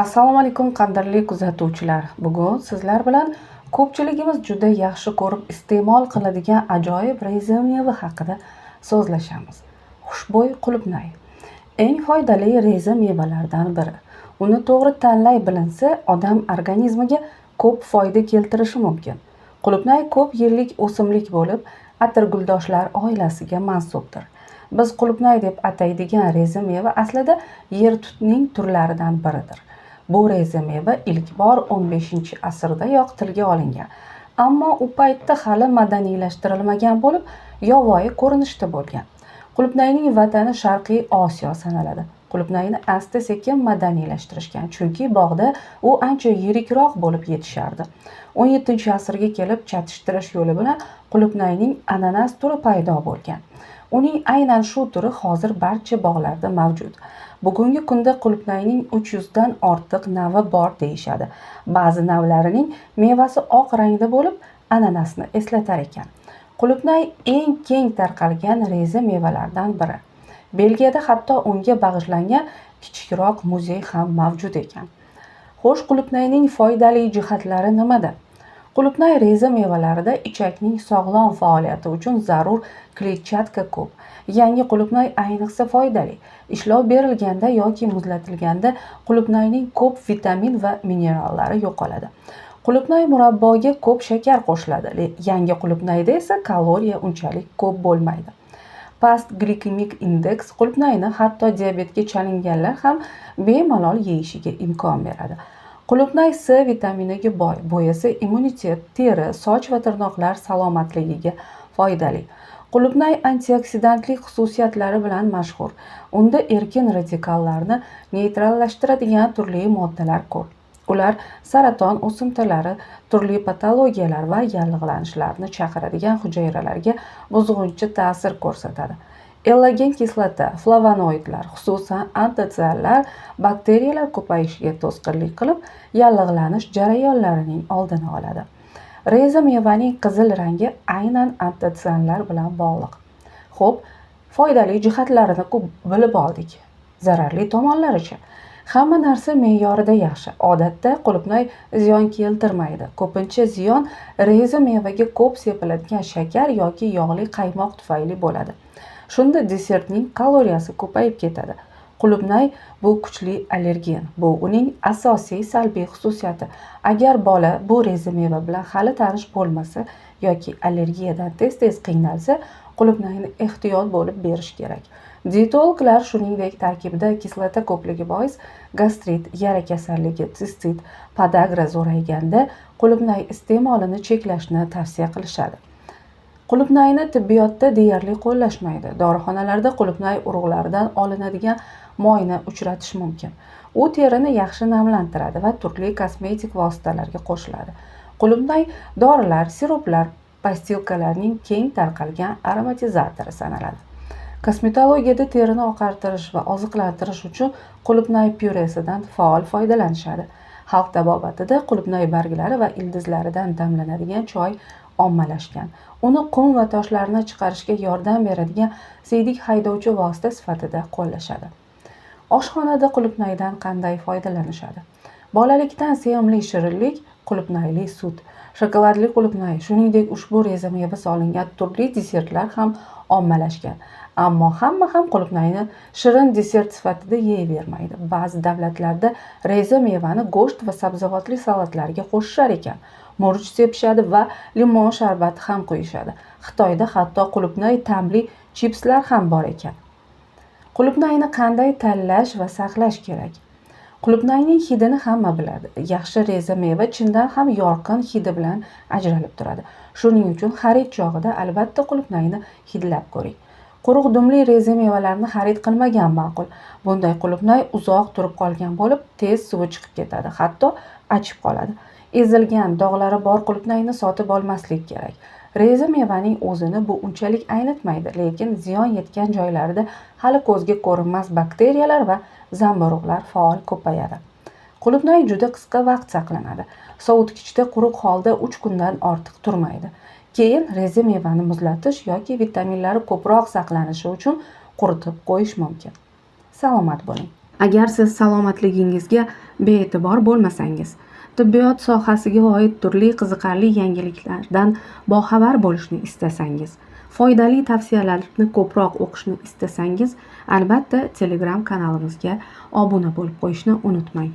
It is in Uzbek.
Assalomu alaykum qadrli kuzatuvchilar. Bugun sizlar bilan ko'pchiligimiz juda yaxshi ko'rib iste'mol qiladigan ajoyib reza meva haqida so'zlashamiz. Xushbo'y qulupnay eng foydali reza mevalardan biri. Uni to'g'ri tanlay bilinsa, odam organizmiga ko'p foyda keltirishi mumkin. Qulupnay ko'p yillik o'simlik bo'lib, atirguldoshlar oilasiga mansubdir. Biz qulupnay deb ataydigan reza meva aslida yertutning turlaridan biridir. Bu reza meva ilk bor 15-asrdayoq tilga olingan, ammo u paytda hali madaniylashtirilmagan bo'lib, yovvoyi ko'rinishda bo'lgan. Qulupnayning vatani Sharqiy Osiyo sanaladi. Qulupnayni asta-sekin madaniylashtirishgan, chunki bog'da u ancha yirikroq bo'lib yetishardi. 17-asrga kelib chatishtirish yo'li bilan qulupnayning ananas turi paydo bo'lgan. Uning aynan shu turi hozir barcha bog'larda mavjud. Bugungi kunda qulupnayning 300 dan ortiq navi bor deyishadi. Ba'zi navlarining mevasi oq rangda bo'lib, ananasni eslatar ekan. Qulupnay eng keng tarqalgan reza mevalardan biri. Belgiyada hatto unga bag'ishlangan kichikroq muzey ham mavjud ekan. Xo'sh, qulupnayning foydali jihatlari nimada? Qulupnay reza mevalarida ichakning sog'lom faoliyati uchun zarur kletchatka ko'p. Yangi qulupnay ayniqsa foydali. Ishlov berilganda yoki muzlatilganda qulupnayning ko'p vitamin va minerallari yo'qoladi. Qulupnay murabboga ko'p shakar qo'shiladi. Yangi qulupnayda esa kaloriya unchalik ko'p bo'lmaydi. Past glikemik indeks qulupnayni hatto diabetga chalinganlar ham bemalol yeyishiga imkon beradi. Qulupnay C vitaminiga boy. Bu esa immunitet, teri, soch va tirnoqlar salomatligiga foydali. Qulupnay antioksidantlik xususiyatlari bilan mashhur. Unda erkin radikallarni neytrallashtiradigan turli moddalar ko'p. Ular saraton o'simtalari, turli patologiyalar va yallig'lanishlarni chaqiradigan hujayralarga buzg'unchi ta'sir ko'rsatadi. Ellagen kislota, flavonoidlar, xususan antioksidanlar bakteriyalar ko'payishiga to'sqinlik qilib, yallig'lanish jarayonlarining oldini oladi. Reza mevaning qizil rangi aynan antioksidanlar bilan bog'liq. Xo'p, foydali jihatlarini bilib oldik. Zararli tomonlarichi? Hamma narsa me'yorida yaxshi. Odatda qulupnay ziyon keltirmaydi. Ko'pincha ziyon reza mevaga ko'p sepiladigan shakar yoki yog'li qaymoq tufayli bo'ladi. Shunda desertning kaloriyasi ko'payib ketadi. Qulupnay bu kuchli allergen. Bu uning asosiy salbiy xususiyati. Agar bola bu reza meva bilan hali tanish bo'lmasa yoki allergiyadan tez-tez qiynalsa, qulupnayni ehtiyot bo'lib berish kerak. Dietologlar shuningdek tarkibida kislota ko'pligi bois gastrit, yara kasalligi, sistit, podagra zo'rayganda qulupnay iste'molini cheklashni tavsiya qilishadi. Qulupnayni tibbiyotda deyarli qo'llashmaydi. Dorixonalarda qulupnay urug'laridan olinadigan moyni uchratish mumkin. U terini yaxshi namlantiradi va turli kosmetik vositalarga qo'shiladi. Qulupnay dorilar, siruplar, pastilkalarning keng tarqalgan aromatizatori sanaladi. Kosmetologiyada terini oqartirish va oziqlantirish uchun qulupnay pyuresidan faol foydalanishadi. Xalq tabobatida qulupnay barglari va ildizlaridan damlanadigan choy ommalashgan. Uni qum va toshlarni chiqarishga yordam beradigan siydik haydovchi vosita sifatida qo'llashadi. Oshxonada qulupnaydan qanday foydalanishadi? Bolalikdan sevimli shirinlik qulupnayli sut, shokoladli qulupnay, shuningdek ushbu reza meva solingan turli desertlar ham ommalashgan. Ammo hamma ham qulupnayni shirin desert sifatida yeyvermaydi. Ba'zi davlatlarda reza mevani go'sht va sabzavotli salatlarga qo'shishar ekan. Murch sepishadi va limon sharbati ham qo'yishadi. Xitoyda hatto qulupnay ta'mli chipslar ham bor ekan. Qulupnayni qanday tanlash va saqlash kerak? Qulupnayning hidini hamma biladi. Yaxshi reza meva chindan ham yorqin hidi bilan ajralib turadi. Shuning uchun xarid chog'ida albatta qulupnayni hidlab ko'ring. Quruq dumli reza mevalarni xarid qilmagan ma'qul. Bunday qulupnay uzoq turib qolgan bo'lib, tez suvi chiqib ketadi, hatto achib qoladi. Ezilgan, dog'lari bor qulupnayni sotib olmaslik kerak. Reza mevaning o'zini bu unchalik aynitmaydi, lekin ziyon yetgan joylarida hali ko'zga ko'rinmas bakteriyalar va zamburug'lar faol ko'payadi. Qulupnay juda qisqa vaqt saqlanadi. Sovutgichda quruq holda 3 kundan ortiq turmaydi. Keyin reza mevani muzlatish yoki vitaminlari ko'proq saqlanishi uchun quritib qo'yish mumkin. Salomat bo'ling. Agar siz salomatligingizga bee'tibor bo'lmasangiz, tibbiyot sohasiga oid turli qiziqarli yangiliklardan boxabar bo'lishni istasangiz, foydali tavsiyalarni ko'proq o'qishni istasangiz, albatta Telegram kanalimizga obuna bo'lib qo'yishni unutmang.